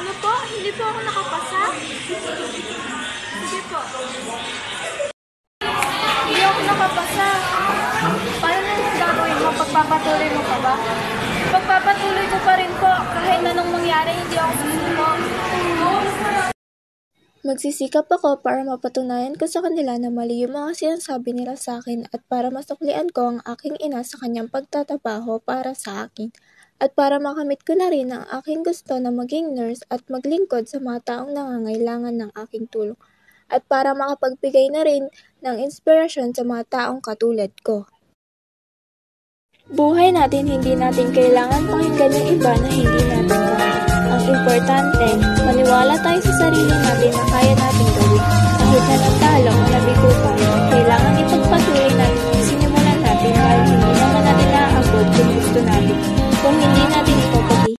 Ano po? Hindi po ako nakapasa? Sige po. Hindi ako nakapasa. Paano na yung gagawin mo? Pagpapatuloy mo pa ba? Pagpapatuloy ko pa rin po. Kahit anong mangyari, hindi ako susuko. Magsisikap ako para mapatunayan ko sa kanila na mali yung mga sinasabi nila sa akin at para masuklian ko ang aking ina sa kanyang pagtatrabaho para sa akin. At para makamit ko na rin ang aking gusto na maging nurse at maglingkod sa mga taong nangangailangan ng aking tulong. At para makapagbigay na rin ng inspirasyon sa mga taong katulad ko. Buhay natin, hindi natin kailangan pakinggan yung iba na hindi natin kaya. Ang importante, maniwala tayo sa sarili natin na kaya natin gawin. Kahit na natalo o nabigo tayo, kailangan ipagpatuloy natin yung sinimulan natin dahil hindi naman natin naaabot kung gusto natin.